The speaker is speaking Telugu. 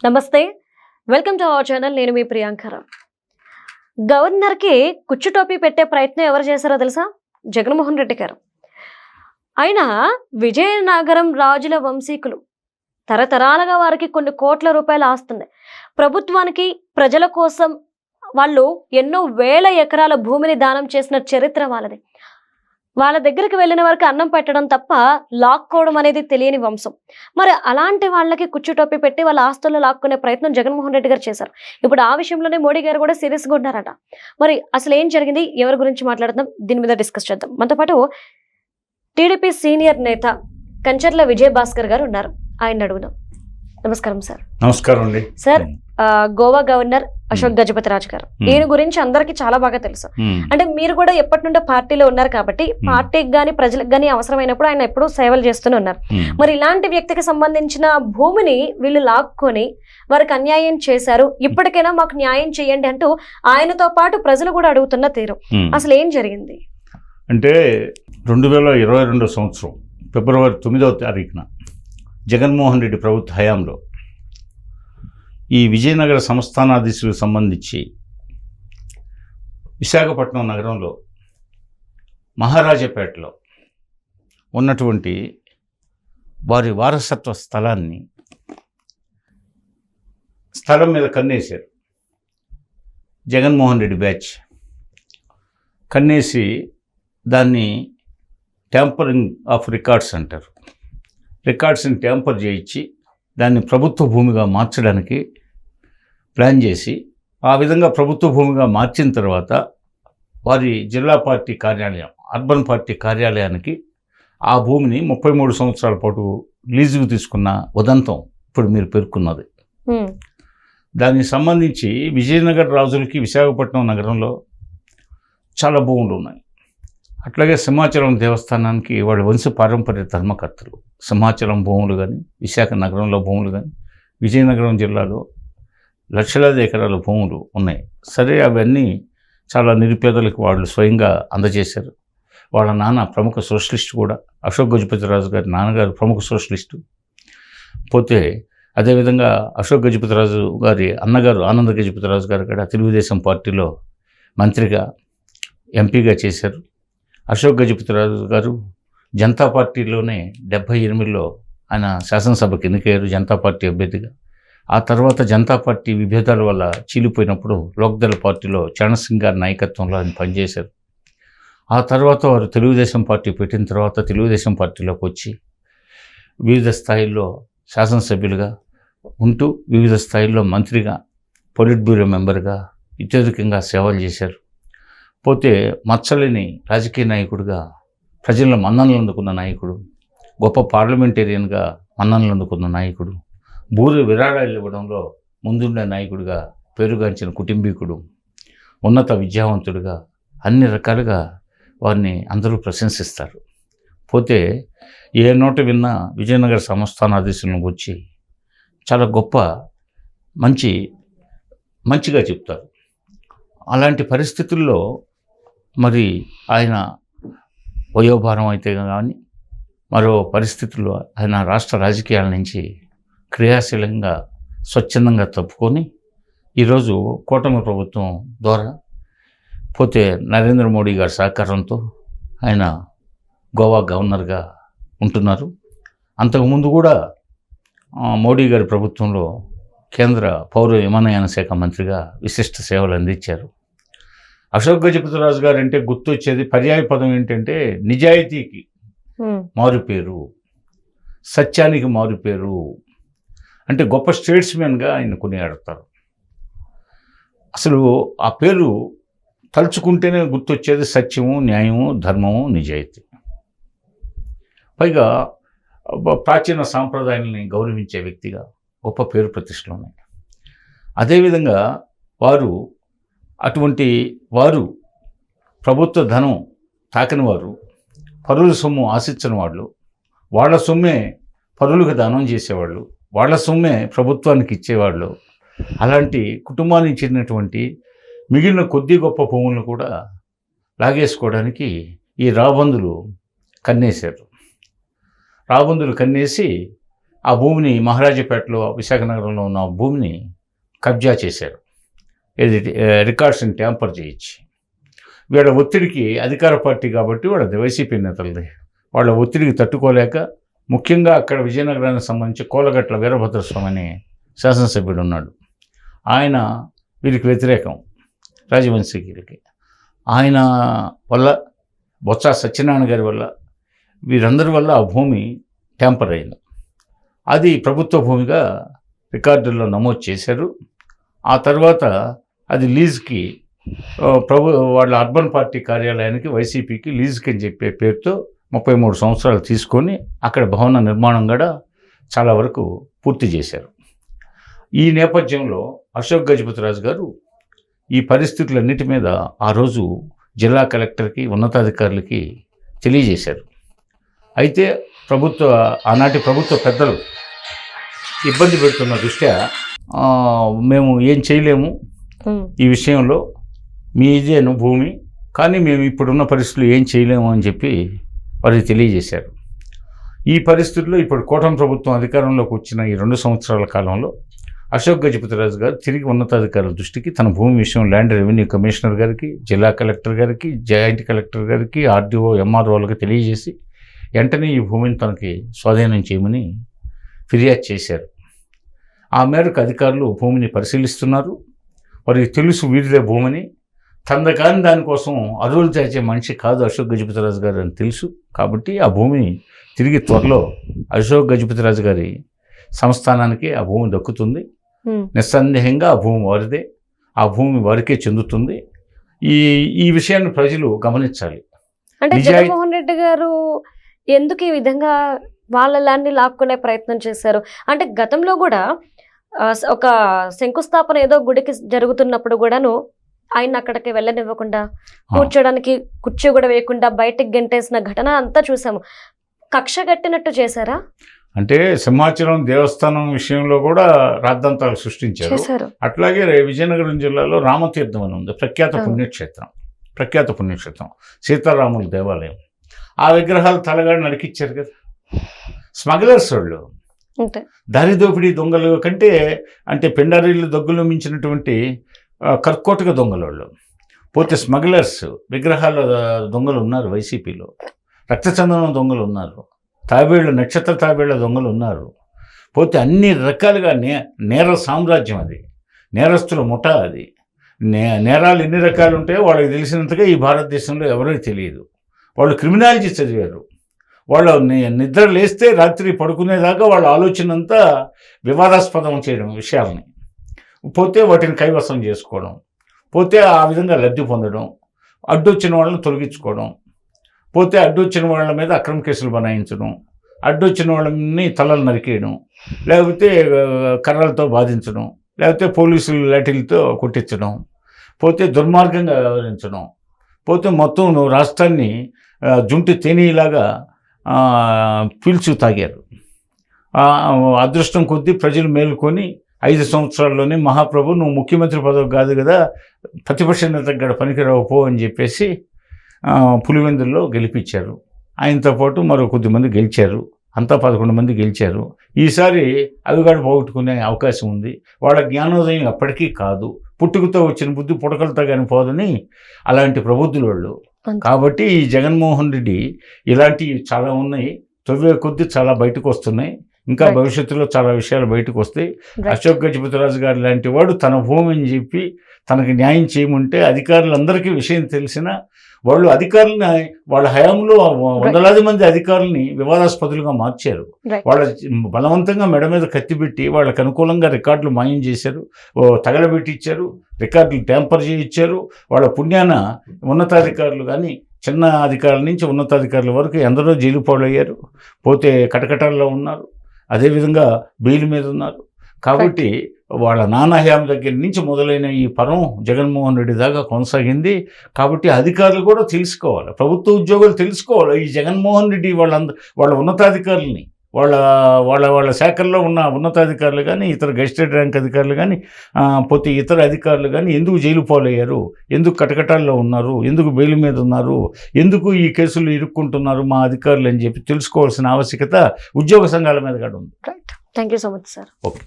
నమస్తే, వెల్కమ్ టు అవర్ ఛానల్. నేను మీ ప్రియాంకరావు. గవర్నర్కి కుచ్చు టోపీ పెట్టే ప్రయత్నం ఎవరు చేశారో తెలుసా? జగన్మోహన్ రెడ్డి గారు. ఆయన విజయనగరం రాజుల వంశీకులు. తరతరాలుగా వారికి కొన్ని కోట్ల రూపాయలు ఆస్తుంది. ప్రభుత్వానికి, ప్రజల కోసం వాళ్ళు ఎన్నో వేల ఎకరాల భూమిని దానం చేసిన చరిత్ర వాళ్ళది. వాళ్ళ దగ్గరికి వెళ్ళిన వరకు అన్నం పెట్టడం తప్ప లాక్కోవడం అనేది తెలియని వంశం. మరి అలాంటి వాళ్ళకి కుచ్చు టోపీ పెట్టి వాళ్ళ ఆస్తుల్లో లాక్కునే ప్రయత్నం జగన్మోహన్ రెడ్డి గారు చేశారు. ఇప్పుడు ఆ విషయంలోనే మోడీ గారు కూడా సీరియస్గా ఉన్నారట. మరి అసలు ఏం జరిగింది, ఎవరి గురించి మాట్లాడదాం, దీని మీద డిస్కస్ చేద్దాం. మనతో పాటు టీడీపీ సీనియర్ నేత కంచర్ల విజయభాస్కర్ గారు ఉన్నారు. ఆయన అడుగుదాం. నమస్కారం సార్. నమస్కారం అండి సార్. గోవా గవర్నర్ అశోక్ గజపతిరాజు గారు, ఈయన గురించి అందరికీ చాలా బాగా తెలుసు. అంటే మీరు కూడా ఎప్పటి నుండో పార్టీలో ఉన్నారు కాబట్టి పార్టీకి గానీ ప్రజలకు గానీ అవసరమైనప్పుడు ఆయన ఎప్పుడూ సేవలు చేస్తూనే ఉన్నారు. మరి ఇలాంటి వ్యక్తికి సంబంధించిన భూమిని వీళ్ళు లాక్కొని వారికి అన్యాయం చేశారు, ఇప్పటికైనా మాకు న్యాయం చేయండి అంటూ ఆయనతో పాటు ప్రజలు కూడా అడుగుతున్న తీరు. అసలు ఏం జరిగింది అంటే 2022 సంవత్సరం ఫిబ్రవరి 9వ తారీఖున జగన్మోహన్ రెడ్డి ప్రభుత్వ హయాంలో ఈ విజయనగర సంస్థానాధీశులకు సంబంధించి విశాఖపట్నం నగరంలో మహారాజాపేటలో ఉన్నటువంటి వారి వారసత్వ స్థలం మీద కన్నేశారు. జగన్మోహన్ రెడ్డి బ్యాచ్ కన్నేసి దాన్ని ట్యాంపరింగ్ ఆఫ్ రికార్డ్స్ అంటారు. రికార్డ్స్ని ట్యాంపర్ చేయించి దాన్ని ప్రభుత్వ భూమిగా మార్చడానికి ప్లాన్ చేసి, ఆ విధంగా ప్రభుత్వ భూమిగా మార్చిన తర్వాత వారి జిల్లా పార్టీ కార్యాలయం, అర్బన్ పార్టీ కార్యాలయానికి ఆ భూమిని 33 సంవత్సరాల పాటు లీజుకు తీసుకున్న ఉదంతం ఇప్పుడు మీరు పేర్కొన్నది. దానికి సంబంధించి విజయనగర రాజులకి విశాఖపట్నం నగరంలో చాలా భూములు ఉన్నాయి. అట్లాగే సింహాచలం దేవస్థానానికి వాళ్ళ వంశ పారంపర్య ధర్మకర్తలు సింహాచలం భూములు కానీ, విశాఖ నగరంలో భూములు కానీ, విజయనగరం జిల్లాలో లక్షలాది ఎకరాల భూములు ఉన్నాయి. సరే, అవన్నీ చాలా నిరుపేదలకు వాళ్ళు స్వయంగా అందజేశారు. వాళ్ళ నాన్న ప్రముఖ సోషలిస్టు కూడా, అశోక్ గజపతిరాజు గారి నాన్నగారు ప్రముఖ సోషలిస్టు. పోతే అదేవిధంగా అశోక్ గజపతిరాజు గారి అన్నగారు ఆనంద గజపతిరాజు గారు కూడా తెలుగుదేశం పార్టీలో మంత్రిగా, ఎంపీగా చేశారు. అశోక్ గజపతిరాజు గారు జనతా పార్టీలోనే 78లో ఆయన శాసనసభకు ఎన్నికయ్యారు జనతా పార్టీ అభ్యర్థిగా. ఆ తర్వాత జనతా పార్టీ విభేదాల వల్ల చీలిపోయినప్పుడు లోక్దళ పార్టీలో చరణ్ సింగ్ గారి నాయకత్వంలో ఆయన పనిచేశారు. ఆ తర్వాత వారు తెలుగుదేశం పార్టీ పెట్టిన తర్వాత తెలుగుదేశం పార్టీలోకి వచ్చి వివిధ స్థాయిల్లో శాసనసభ్యులుగా ఉంటూ, వివిధ స్థాయిల్లో మంత్రిగా, పొలిట్ బ్యూరో మెంబర్గా అత్యధికంగా సేవలు చేశారు. పోతే మచ్చలేని రాజకీయ నాయకుడిగా, ప్రజల మన్ననలు అందుకున్న నాయకుడు, గొప్ప పార్లమెంటేరియన్గా మన్ననలు అందుకున్న నాయకుడు, భూరి విరాళాలు ఇవ్వడంలో ముందుండే నాయకుడిగా పేరుగాంచిన కుటుంబీకుడు, ఉన్నత విద్యావంతుడిగా, అన్ని రకాలుగా వారిని అందరూ ప్రశంసిస్తారు. పోతే ఏ నోట విన్నా విజయనగర సంస్థానాధీశులను వచ్చి చాలా గొప్ప మంచిగా చెప్తారు. అలాంటి పరిస్థితుల్లో మరి ఆయన వయోభారం అయితే కానీ మరో పరిస్థితుల్లో ఆయన రాష్ట్ర రాజకీయాల నుంచి క్రియాశీలంగా స్వచ్ఛందంగా తప్పుకొని ఈరోజు కూటమి ప్రభుత్వం ద్వారా, పోతే నరేంద్ర మోడీ గారి సహకారంతో ఆయన గోవా గవర్నర్గా ఉంటున్నారు. అంతకుముందు కూడా మోడీ గారి ప్రభుత్వంలో కేంద్ర పౌర విమానయాన శాఖ మంత్రిగా విశిష్ట సేవలు అందించారు. అశోక్ గజపతిరాజు గారు అంటే గుర్తొచ్చేది పర్యాయ పదం ఏంటంటే నిజాయితీకి మారుపేరు, సత్యానికి మారుపేరు. అంటే గొప్ప స్టేట్స్మెన్గా ఆయన కొనియాడతారు. అసలు ఆ పేరు తలుచుకుంటేనే గుర్తొచ్చేది సత్యము, న్యాయము, ధర్మము, నిజాయితీ. పైగా ప్రాచీన సాంప్రదాయాలని గౌరవించే వ్యక్తిగా గొప్ప పేరు ప్రతిష్టలు ఉన్నాయి. అదేవిధంగా అటువంటి వారు ప్రభుత్వ ధనం తాకని వారు, పరుల సొమ్ము ఆశించని వాళ్ళు, వాళ్ళ సొమ్మే పరులకు దానం చేసేవాళ్ళు, వాళ్ళ సొమ్మే ప్రభుత్వానికి ఇచ్చేవాళ్ళు. అలాంటి కుటుంబానికి చెందినటువంటి మిగిలిన కొద్ది గొప్ప భూములను కూడా లాగేసుకోవడానికి ఈ రాబందులు కన్నేశారు. రాబందులు కన్నేసి ఆ భూమిని మహారాజాపేటలో విశాఖ నగరంలో ఉన్న భూమిని కబ్జా చేశారు. ఇది రికార్డ్స్ని ట్యాంపర్ చేయించి. వీళ్ళ ఒత్తిడికి అధికార పార్టీ కాబట్టి వాళ్ళది వైసీపీ నేతలది. వాళ్ళ ఒత్తిడికి తట్టుకోలేక ముఖ్యంగా అక్కడ విజయనగరానికి సంబంధించి కోలగట్ల వీరభద్రస్వామి అనే శాసనసభ్యుడు ఉన్నాడు. ఆయన వీరికి వ్యతిరేకం, రాజవంశీయులకి. ఆయన వల్ల, బొత్స సత్యనారాయణ గారి వల్ల, వీరందరి వల్ల ఆ భూమి ట్యాంపర్ అయింది. అది ప్రభుత్వ భూమిగా రికార్డుల్లో నమోదు చేశారు. ఆ తర్వాత అది లీజ్కి వాళ్ళ అర్బన్ పార్టీ కార్యాలయానికి వైసీపీకి లీజ్కి అని చెప్పే పేరుతో 33 సంవత్సరాలు తీసుకొని అక్కడ భవన నిర్మాణం కూడా చాలా వరకు పూర్తి చేశారు. ఈ నేపథ్యంలో అశోక్ గజపతిరాజు గారు ఈ పరిస్థితులన్నిటి మీద ఆ రోజు జిల్లా కలెక్టర్కి, ఉన్నతాధికారులకి తెలియజేశారు. అయితే ఆనాటి ప్రభుత్వ పెద్దలు ఇబ్బంది పెడుతున్న దృష్ట్యా మేము ఏం చేయలేము ఈ విషయంలో, మీదేను భూమి, కానీ మేము ఇప్పుడున్న పరిస్థితులు ఏం చేయలేము అని చెప్పి వారికి తెలియజేశారు. ఈ పరిస్థితుల్లో ఇప్పుడు కూటమి ప్రభుత్వం అధికారంలోకి వచ్చిన ఈ 2 సంవత్సరాల కాలంలో అశోక్ గజపతిరాజు గారు తిరిగి ఉన్నతాధికారుల దృష్టికి తన భూమి విషయం ల్యాండ్ రెవెన్యూ కమిషనర్ గారికి, జిల్లా కలెక్టర్ గారికి, జాయింట్ కలెక్టర్ గారికి, ఆర్డీఓ, ఎంఆర్ఓలకు తెలియజేసి వెంటనే ఈ భూమిని తనకి స్వాధీనం చేయమని ఫిర్యాదు చేశారు. ఆ మేరకు అధికారులు భూమిని పరిశీలిస్తున్నారు. వారికి తెలుసు వీరిదే భూమిని, కానీ దానికోసం అరువులు చేసే మనిషి కాదు అశోక్ గజపతిరాజు గారు అని తెలుసు. కాబట్టి ఆ భూమిని తిరిగి త్వరలో అశోక్ గజపతిరాజు గారి సంస్థానానికి ఆ భూమి దక్కుతుంది. నిస్సందేహంగా ఆ భూమి వారిదే, ఆ భూమి వారికే చెందుతుంది. ఈ విషయాన్ని ప్రజలు గమనించాలి. అంటే జగన్మోహన్ రెడ్డి గారు ఎందుకు ఈ విధంగా వాళ్ళ ల్యాండ్ని లాక్కునే ప్రయత్నం చేశారు? అంటే గతంలో కూడా ఒక శంకుస్థాపన ఏదో గుడికి జరుగుతున్నప్పుడు కూడాను ఆయన అక్కడికి వెళ్ళనివ్వకుండా, కూర్చోడానికి కుర్చీ కూడా వేయకుండా బయటికి గెంటేసిన ఘటన అంతా చూసాము. కక్ష కట్టినట్టు చేశారా? అంటే సింహాచలం దేవస్థానం విషయంలో కూడా రాద్ధాంతాలు సృష్టించారు. అట్లాగే విజయనగరం జిల్లాలో రామతీర్థం అని ఉంది, ప్రఖ్యాత పుణ్యక్షేత్రం, సీతారాముల దేవాలయం. ఆ విగ్రహాలు తలగాడు నరికిచ్చారు కదా స్మగ్లర్స్ వాళ్ళు. దారి దోపిడీ దొంగలు కంటే, అంటే పెండారీలు దొంగలు మించినటువంటి కర్కోటక దొంగలు వాళ్ళు. పోతే స్మగ్లర్స్, విగ్రహాల దొంగలు ఉన్నారు వైసీపీలో, రక్తచందనం దొంగలు ఉన్నారు, నక్షత్ర తాబేళ్ల దొంగలు ఉన్నారు. పోతే అన్ని రకాలుగా నేర సామ్రాజ్యం అది, నేరస్తుల ముఠా అది. నేరాలు ఎన్ని రకాలు ఉంటాయో వాళ్ళకి తెలిసినంతగా ఈ భారతదేశంలో ఎవరికి తెలియదు. వాళ్ళు క్రిమినాలజీ చదివారు. వాళ్ళు నిద్ర లేస్తే రాత్రి పడుకునేదాకా వాళ్ళ ఆలోచన అంతా వివాదాస్పదం చేయడం విషయాలని, పోతే వాటిని కైవసం చేసుకోవడం, పోతే ఆ విధంగా లబ్ధి పొందడం, అడ్డొచ్చిన వాళ్ళని తొలగించుకోవడం, పోతే అడ్డొచ్చిన వాళ్ళ మీద అక్రమ కేసులు బనాయించడం, అడ్డొచ్చిన వాళ్ళని తలలు నరికేయడం, లేకపోతే కర్రలతో బాధించడం, లేకపోతే పోలీసులు లాఠీలతో కొట్టించడం, పోతే దుర్మార్గంగా వ్యవహరించడం, పోతే మొత్తం రాష్ట్రాన్ని జుంటి తేనీలాగా పీల్చు తాగారు. అదృష్టం కొద్దీ ప్రజలు మేలుకొని 5 సంవత్సరాల్లోనే మహాప్రభు నువ్వు ముఖ్యమంత్రి పదవి కాదు కదా, ప్రతిపక్ష నేతకు గడ పనికిరావు పో అని చెప్పేసి పులివెందుల్లో గెలిపించారు. ఆయనతో పాటు మరో కొద్దిమంది గెలిచారు. అంతా 11 మంది గెలిచారు. ఈసారి అవి కూడా పోగొట్టుకునే అవకాశం ఉంది. వాళ్ళ జ్ఞానోదయం అప్పటికీ కాదు, పుట్టుకతో వచ్చిన బుద్ధి పుడకలతో కానీ పోదని అలాంటి ప్రబుద్ధులు వాళ్ళు. కాబట్టి ఈ జగన్మోహన్ రెడ్డి ఇలాంటివి చాలా ఉన్నాయి, తొవ్వే కొద్దీ చాలా బయటకు వస్తున్నాయి. ఇంకా భవిష్యత్తులో చాలా విషయాలు బయటకు వస్తాయి. అశోక్ గజపతిరాజు గారు లాంటి వాడు తన భూమి అని చెప్పి తనకి న్యాయం చేయమంటే అధికారులందరికీ విషయం తెలిసిన వాళ్ళు అధికారులని, వాళ్ళ హయాంలో వందలాది మంది అధికారులని వివాదాస్పదులుగా మార్చారు. వాళ్ళ బలవంతంగా మెడ మీద కత్తిపెట్టి వాళ్ళకు అనుకూలంగా రికార్డులు మాయం చేశారు, తగలబెట్టించారు, రికార్డులు ట్యాంపర్ చేయించారు. వాళ్ళ పుణ్యాన ఉన్నతాధికారులు కానీ చిన్న అధికారుల నుంచి ఉన్నతాధికారుల వరకు ఎందరో జైలు పాలయ్యారు, పోతే కటకటాల్లో ఉన్నారు, అదేవిధంగా బెయిల్ మీద ఉన్నారు. కాబట్టి వాళ్ళ నాన్న హయాం దగ్గర నుంచి మొదలైన ఈ పరం జగన్మోహన్ రెడ్డి దాకా కొనసాగింది. కాబట్టి అధికారులు కూడా తెలుసుకోవాలి, ప్రభుత్వ ఉద్యోగులు తెలుసుకోవాలి. ఈ జగన్మోహన్ రెడ్డి వాళ్ళ ఉన్నతాధికారులని, వాళ్ళ శాఖల్లో ఉన్న ఉన్నతాధికారులు కానీ, ఇతర గెజిటెడ్ ర్యాంక్ అధికారులు కానీ, పోతే ఇతర అధికారులు కానీ ఎందుకు జైలు పాలయ్యారు, ఎందుకు కటకటాల్లో ఉన్నారు, ఎందుకు బెయిల్ మీద ఉన్నారు, ఎందుకు ఈ కేసులు ఇరుక్కుంటున్నారు మా అధికారులు అని చెప్పి తెలుసుకోవాల్సిన ఆవశ్యకత ఉద్యోగ సంఘాల మీద కూడా ఉంది. Thank you so much sir. Okay.